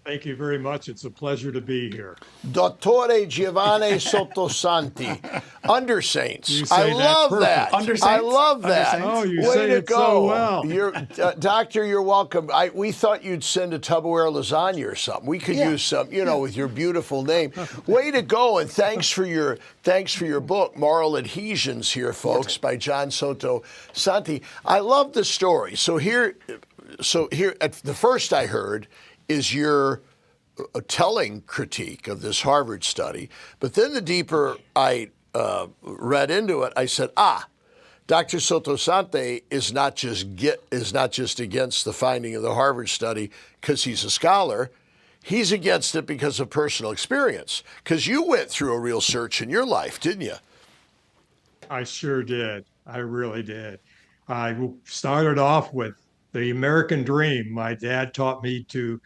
Thank you very much. It's a pleasure to be here. Dottore Giovanni Sottosanti, Under Saints. You I say that love perfect. that. Under I Saints? love Under that. Saints? Oh, you Way say to it go. so well. You're, Doctor, you're welcome. We thought you'd send a Tupperware lasagna or something. We could use some, with your beautiful name. Way to go, and thanks for your book, Moral Adhesions here, folks, by John Sottosanti. I love the story. So here, at the first I heard is your a telling critique of this Harvard study. But then the deeper I read into it, I said, Dr. Sottosanti is not just against the finding of the Harvard study because he's a scholar. He's against it because of personal experience. Because you went through a real search in your life, didn't you? I sure did. I really did. I started off with the American dream. My dad taught me to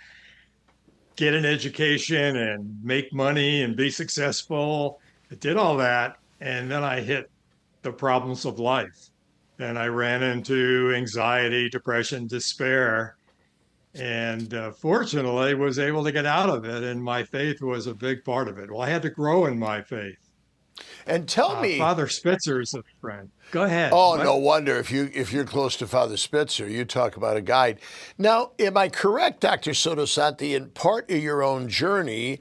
get an education and make money and be successful. I did all that. And then I hit the problems of life. Then I ran into anxiety, depression, despair, and fortunately was able to get out of it. And my faith was a big part of it. Well, I had to grow in my faith. And tell me, Father Spitzer is a friend. Go ahead. oh, What? no wonder if you're close to Father Spitzer, you talk about a guide. Now, am I correct, Dr. Sottosanti, in part of your own journey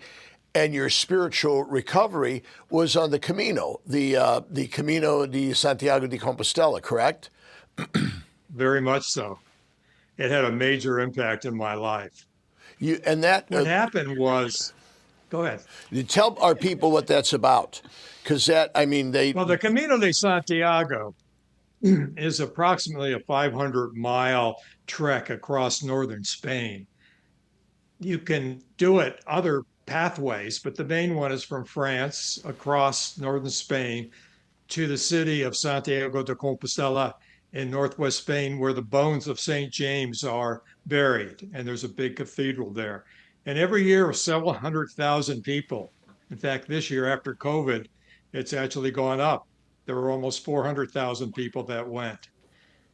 and your spiritual recovery was on the Camino, the Camino de Santiago de Compostela, correct? Very much so. It had a major impact in my life. What happened was, go ahead. You tell our people what that's about, because Well, the Camino de Santiago is approximately a 500-mile trek across northern Spain. You can do it other pathways, but the main one is from France across northern Spain to the city of Santiago de Compostela in northwest Spain, where the bones of St. James are buried. And there's a big cathedral there. And every year, several 100,000 people. In fact, this year after COVID, it's actually gone up. There were almost 400,000 people that went.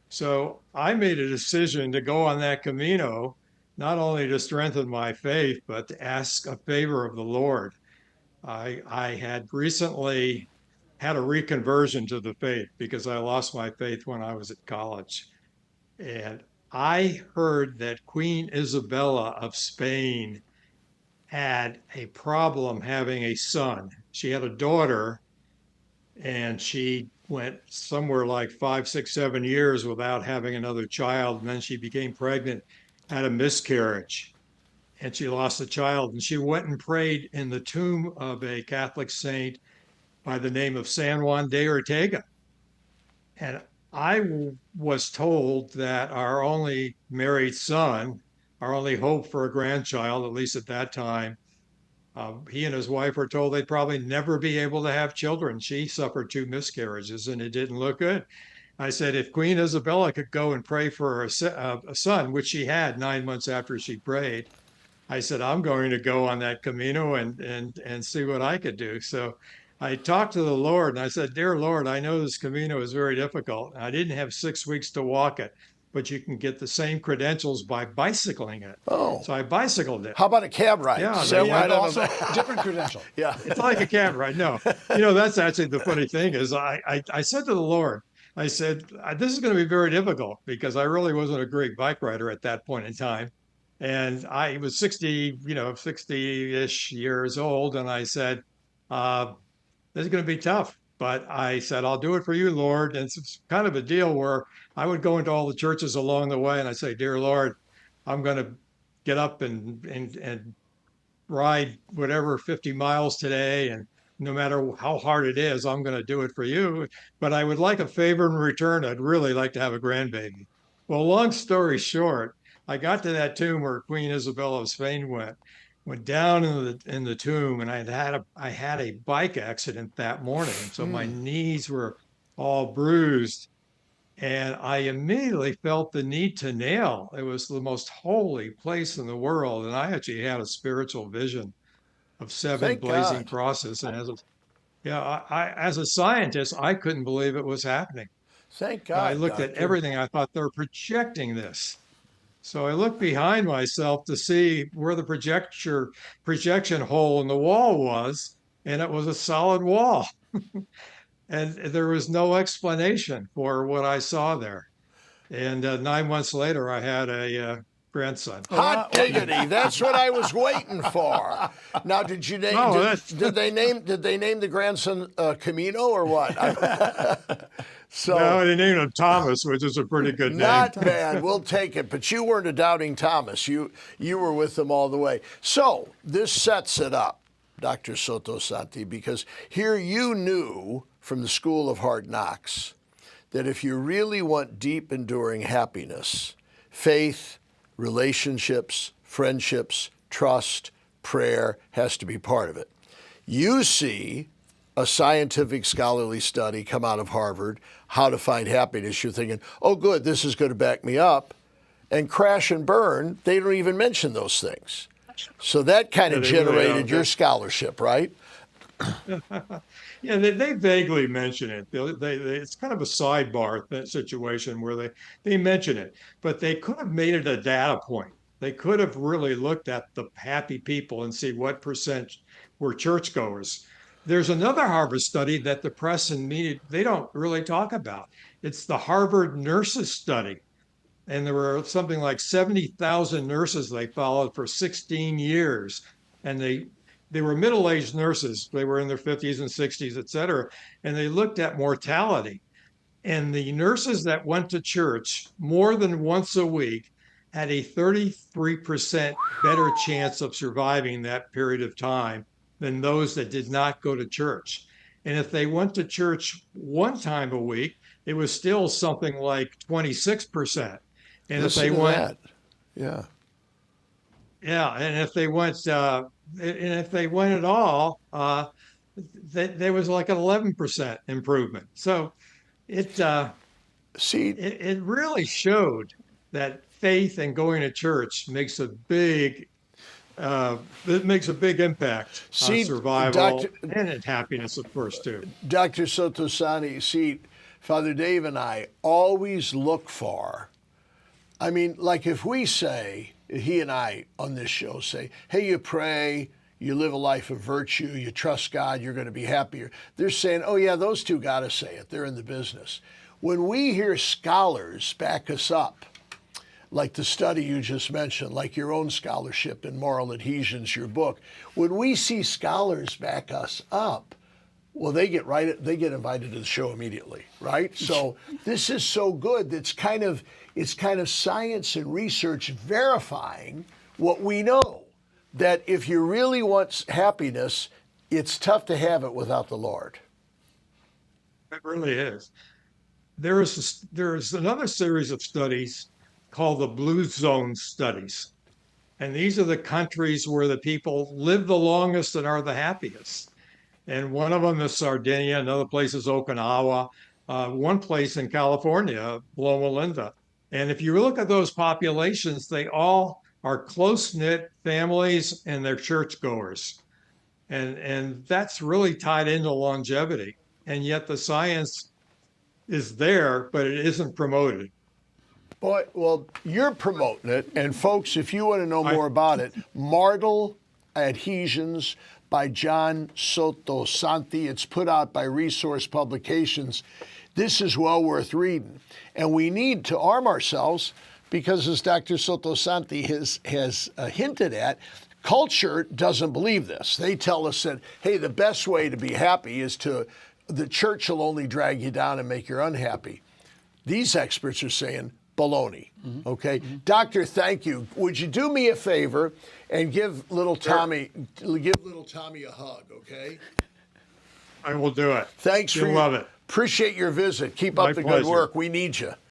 So I made a decision to go on that Camino, not only to strengthen my faith, but to ask a favor of the Lord. I had recently had a reconversion to the faith because I lost my faith when I was at college. And I heard that Queen Isabella of Spain had a problem having a son. She had a daughter, and she went somewhere like 5, 6, 7 years without having another child. And then she became pregnant, had a miscarriage, and she lost a child. And she went and prayed in the tomb of a Catholic saint by the name of San Juan de Ortega. And I was told that our only married son, our only hope for a grandchild, at least at that time, he and his wife were told they'd probably never be able to have children. She suffered 2 miscarriages and it didn't look good. I said, if Queen Isabella could go and pray for a son, which she had 9 months after she prayed, I said, I'm going to go on that Camino and see what I could do. So I talked to the Lord and I said, Dear Lord, I know this Camino is very difficult. I didn't have 6 weeks to walk it, but you can get the same credentials by bicycling it. Oh. So I bicycled it. How about a cab ride? Yeah, Also different credential. Yeah. It's like a cab ride. No, that's actually the funny thing is I said to the Lord, I said, this is going to be very difficult because I really wasn't a great bike rider at that point in time. And I was 60-ish years old. And I said, this is going to be tough. But I said, I'll do it for you, Lord. And it's kind of a deal where I would go into all the churches along the way and I say, Dear Lord, I'm going to get up and ride whatever 50 miles today. And no matter how hard it is, I'm going to do it for you. But I would like a favor in return. I'd really like to have a grandbaby. Well, long story short, I got to that tomb where Queen Isabella of Spain went down in the tomb, and I had a bike accident that morning. So my knees were all bruised. And I immediately felt the need to kneel. It was the most holy place in the world. And I actually had a spiritual vision of seven Thank blazing God. crosses. And as a scientist, I couldn't believe it was happening. Thank I God, looked at Doctor. everything. I thought they're projecting this. So I looked behind myself to see where the projection hole in the wall was, and it was a solid wall. And there was no explanation for what I saw there. And 9 months later, I had a grandson. Hot diggity! That's what I was waiting for. Now, did you name? No, did they name the grandson Camino or what? So no, they named him Thomas, which is a pretty good name. not bad. We'll take it. But you weren't a doubting Thomas. You were with them all the way. So this sets it up, Dr. Sottosanti, because here you knew from the School of Hard Knocks that if you really want deep, enduring happiness, faith, relationships, friendships, trust, prayer has to be part of it. You see a scientific scholarly study come out of Harvard, How to Find Happiness. You're thinking, oh, good, this is going to back me up. And crash and burn, they don't even mention those things. So that kind of generated your scholarship, right? Yeah, they vaguely mention it. It's kind of a sidebar situation where they mention it, but they could have made it a data point. They could have really looked at the happy people and see what percent were churchgoers. There's another Harvard study that the press and media, they don't really talk about. It's the Harvard nurses study. And there were something like 70,000 nurses they followed for 16 years. And they were middle-aged nurses. They were in their 50s and 60s, et cetera. And they looked at mortality. And the nurses that went to church more than once a week had a 33% better chance of surviving that period of time than those that did not go to church. And if they went to church one time a week, it was still something like 26%. And Listen if they to went, that. Yeah. yeah, and if they went at all, there was like an 11% improvement. So it See, it really showed that faith and going to church makes a big impact on survival and in happiness, of course, too. Dr. Sottosanti, see, Father Dave and I always look for, I mean, like if we say, he and I on this show say, hey, you pray, you live a life of virtue, you trust God, you're going to be happier. They're saying, oh, yeah, those two got to say it. They're in the business. When we hear scholars back us up, like the study you just mentioned, like your own scholarship in Moral Adhesions, your book, when we see scholars back us up, well, they get invited to the show immediately, right? So this is so good. It's kind of science and research verifying what we know, that if you really want happiness, it's tough to have it without the Lord. It really is. There is another series of studies called the Blue Zone studies. And these are the countries where the people live the longest and are the happiest. And one of them is Sardinia, another place is Okinawa, one place in California, Loma Linda. And if you look at those populations, they all are close-knit families and they're churchgoers. And that's really tied into longevity. And yet the science is there, but it isn't promoted. Boy, well, you're promoting it. And folks, if you want to know more about it, Moral Adhesions by John Sottosanti. It's put out by Resource Publications. This is well worth reading. And we need to arm ourselves because, as Dr. Sottosanti has hinted at, culture doesn't believe this. They tell us that, hey, the best way to be happy is the church will only drag you down and make you unhappy. These experts are saying, baloney. Okay, Doctor, thank you. Would you do me a favor and give little Tommy a hug? Okay. I will do it. Thanks for love it. Appreciate your visit. Keep up the good work. We need you.